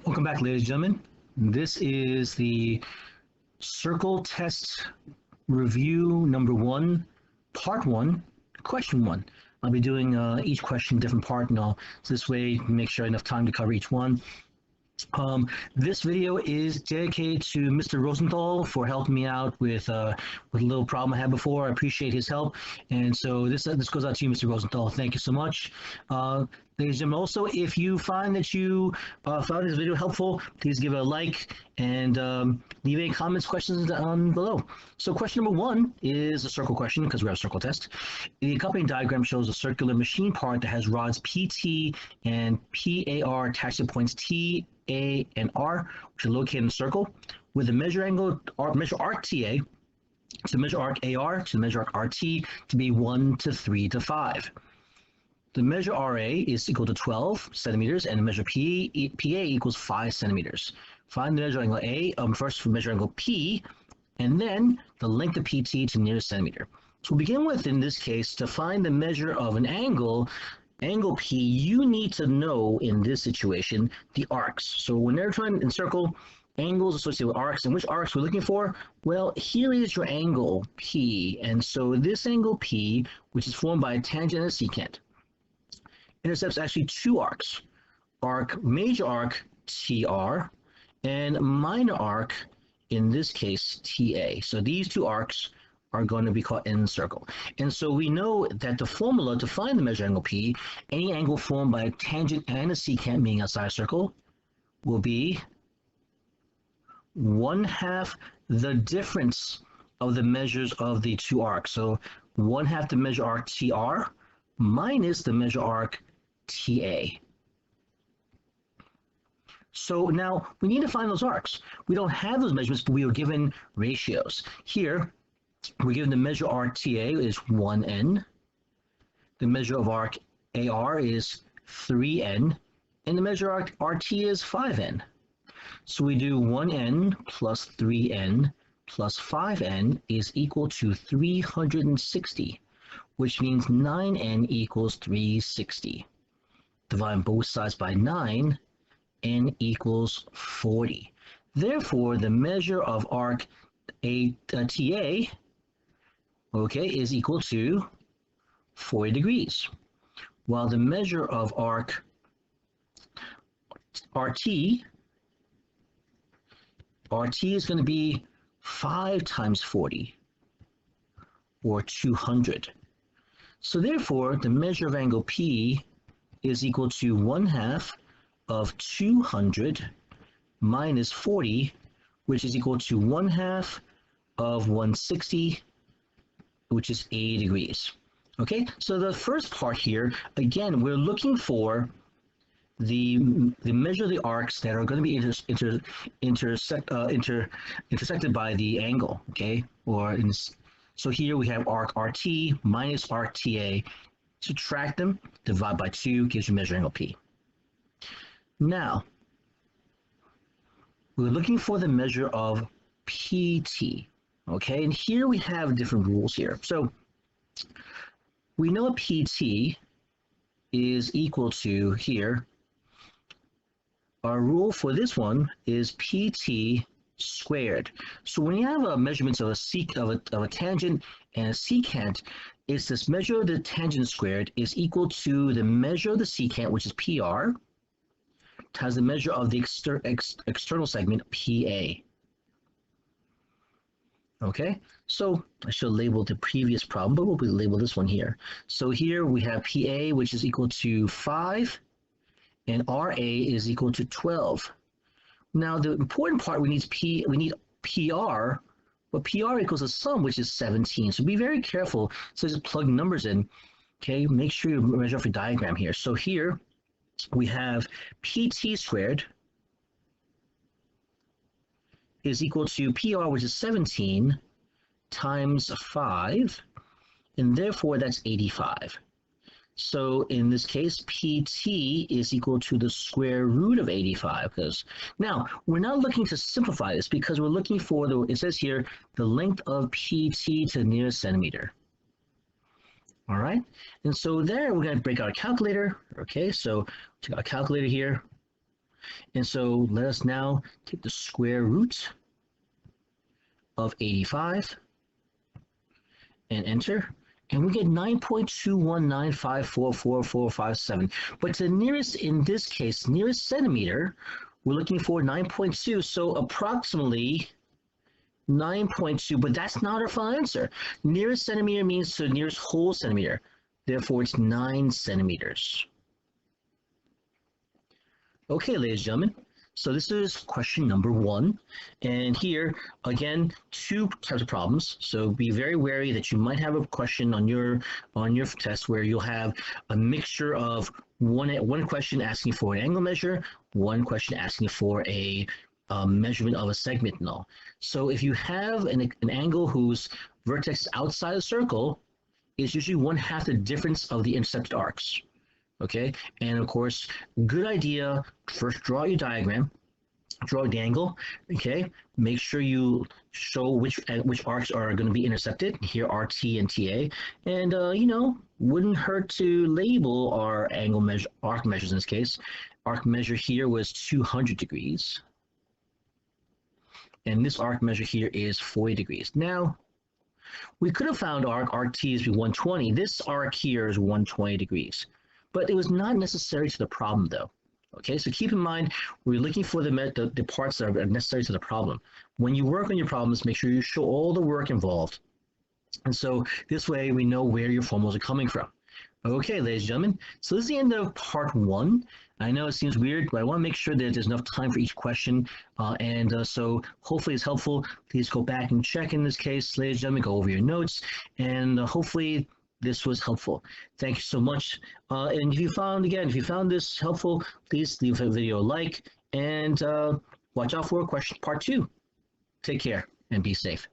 Welcome back, ladies and gentlemen. This is the circle test review number 1, part 1, question 1. I'll be doing each question different part, and so this way make sure enough time to cover each one. This video is dedicated to Mr. Rosenthal for helping me out with a little problem I had before. I appreciate his help, and so this goes out to you, Mr. Rosenthal. Thank you so much. Ladies and gentlemen, also, if you find that you found this video helpful, please give it a like and leave any comments, questions down below. So question number 1 is a circle question, because we have a circle test. The accompanying diagram shows a circular machine part that has rods PT and PAR attached to points T, A, and R, which are located in a circle, with the measure angle, measure arc TA, to measure arc AR, to measure arc RT to be 1 to 3 to 5. The measure RA is equal to 12 centimeters, and the measure PA equals 5 centimeters. Find the measure angle A, first for measure angle P, and then the length of PT to nearest centimeter. So we'll begin with, in this case, to find the measure of an angle P, you need to know, in this situation, the arcs. So when they're trying to encircle angles associated with arcs, and which arcs we're looking for, well, here is your angle P. And so this angle P, which is formed by a tangent and a secant, intercepts actually 2 arcs, major arc TR and minor arc, in this case, TA. So these 2 arcs are going to be called in circle. And so we know that the formula to find the measure angle P, any angle formed by a tangent and a secant, meaning outside a circle, will be 1/2 the difference of the measures of the 2 arcs. So 1/2 the measure arc TR minus the measure arc TA. So now we need to find those arcs. We don't have those measurements, but we were given ratios. Here, we're given the measure arc TA is 1N, the measure of arc AR is 3N, and the measure arc RT is 5N. So we do 1N plus 3N plus 5N is equal to 360, which means 9N equals 360. Divide both sides by 9, N equals 40. Therefore, the measure of arc TA, okay, is equal to 40 degrees, while the measure of arc RT is going to be 5 times 40, or 200. So therefore, the measure of angle P is equal to 1/2 of 200 minus 40, which is equal to 1/2 of 160, which is 80 degrees. Okay, so the first part here, again, we're looking for the measure of the arcs that are going to be intersected by the angle. Okay, so here we have arc RT minus arc TA. Subtract them, divide by 2, gives you measure angle P. Now, we're looking for the measure of PT. Okay, and here we have different rules here. So we know PT is equal to, here, our rule for this one is PT squared. So when you have a measurement of a tangent and a secant, it's this measure of the tangent squared is equal to the measure of the secant, which is PR, times the measure of the external segment, PA. Okay, so I should label the previous problem, but we'll label this one here. So here we have PA, which is equal to 5, and RA is equal to 12. Now the important part, we need PR, but PR equals a sum, which is 17. So be very careful. So just plug numbers in. Okay, make sure you measure off your diagram here. So here we have PT squared is equal to PR, which is 17, times 5, and therefore that's 85. So in this case, PT is equal to the square root of 85. Because now we're not looking to simplify this, because we're looking for it says here, the length of PT to the nearest centimeter. All right, and so there we're going to break out a calculator. Okay, so take our calculator here. And so let us now take the square root of 85 and enter. And we get 9.219544457. But the nearest, in this case, nearest centimeter, we're looking for 9.2. So approximately 9.2, but that's not our final answer. Nearest centimeter means the nearest whole centimeter. Therefore, it's 9 centimeters. Okay, ladies and gentlemen. So this is question number 1. And here, again, 2 types of problems. So be very wary that you might have a question on your test where you'll have a mixture of one question asking for an angle measure, one question asking for a measurement of a segment null. So if you have an angle whose vertex outside the circle is usually 1/2 the difference of the intercepted arcs. Okay, and of course, good idea, first draw your diagram, draw the angle, okay, make sure you show which arcs are going to be intercepted, here RT and TA, and wouldn't hurt to label our arc measures in this case. Arc measure here was 200 degrees, and this arc measure here is 40 degrees. Now, we could have found arc RT is 120, this arc here is 120 degrees. But it was not necessary to the problem, though. Okay, so keep in mind, we're looking for the parts that are necessary to the problem. When you work on your problems, make sure you show all the work involved. And so this way, we know where your formulas are coming from. Okay, ladies and gentlemen, so this is the end of part 1. I know it seems weird, but I want to make sure that there's enough time for each question. So hopefully it's helpful. Please go back and check in this case, ladies and gentlemen, go over your notes, and hopefully this was helpful. Thank you so much. And if you found this helpful, please leave the video a like and watch out for question part 2. Take care and be safe.